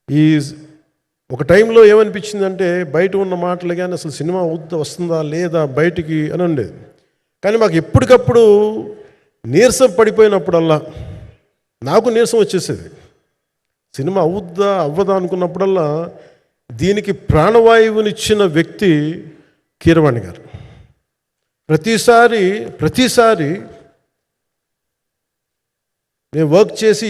ఈ ఒక టైంలో ఏమనిపించిందంటే బయట ఉన్న మాటలు కానీ అసలు సినిమా వస్తుందా లేదా బయటికి అని ఉండేది. కానీ మాకు ఎప్పటికప్పుడు నీరసం పడిపోయినప్పుడల్లా నాకు నీరసం వచ్చేసేది. సినిమా అవుద్దా అవ్వదా అనుకున్నప్పుడల్లా దీనికి ప్రాణవాయువునిచ్చిన వ్యక్తి కీరవాణి గారు. ప్రతిసారి నేను వర్క్ చేసి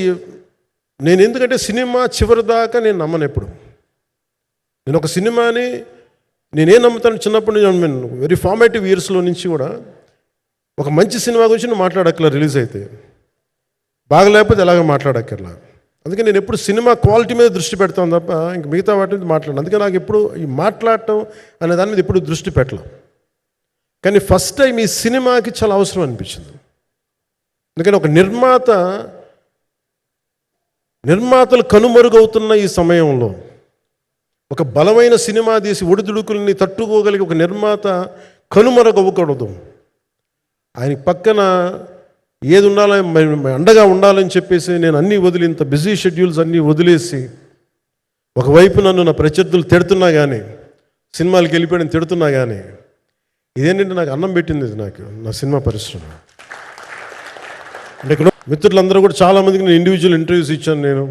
నేను ఎందుకంటే సినిమా చివరి దాకా నేను నమ్మను. ఎప్పుడు నేను ఒక సినిమాని నేనేం నమ్ముతాను, చిన్నప్పటి నుంచి వెరీ ఫార్మేటివ్ ఇయర్స్లో నుంచి కూడా ఒక మంచి సినిమా గురించి నువ్వు మాట్లాడక్కర్లా, రిలీజ్ అయితే బాగలేకపోతే ఎలాగ మాట్లాడక్కర్లా. అందుకే నేను ఎప్పుడు సినిమా క్వాలిటీ మీద దృష్టి పెడతాను తప్ప ఇంక మిగతా వాటి మీద మాట్లాడను. అందుకే నాకు ఎప్పుడు ఈ మాట్లాడటం అనే దాని మీద ఎప్పుడు దృష్టి పెట్టలేం. కానీ ఫస్ట్ టైం ఈ సినిమాకి చాలా అవసరం అనిపించింది. అందుకని ఒక నిర్మాతలు కనుమరుగవుతున్న ఈ సమయంలో ఒక బలమైన సినిమా తీసి ఒడిదుడుకుల్ని తట్టుకోగలిగి ఒక నిర్మాత కనుమరుగవ్వకూడదు. ఆయన పక్కన ఏది ఉండాలని అండగా ఉండాలని చెప్పేసి నేను అన్నీ వదిలి, ఇంత బిజీ షెడ్యూల్స్ అన్నీ వదిలేసి, ఒకవైపు నన్ను నా ప్రత్యర్థులు తిడుతున్నా కానీ, సినిమాలకు వెళ్ళిపోయిన తిడుతున్నా కానీ, ఇదేంటంటే నాకు అన్నం పెట్టింది ఇది నాకు నా సినిమా పరిశ్రమ. అంటే ఇక్కడ మిత్రులందరూ కూడా చాలామందికి నేను ఇండివిజువల్ ఇంటర్వ్యూస్ ఇచ్చాను. నేను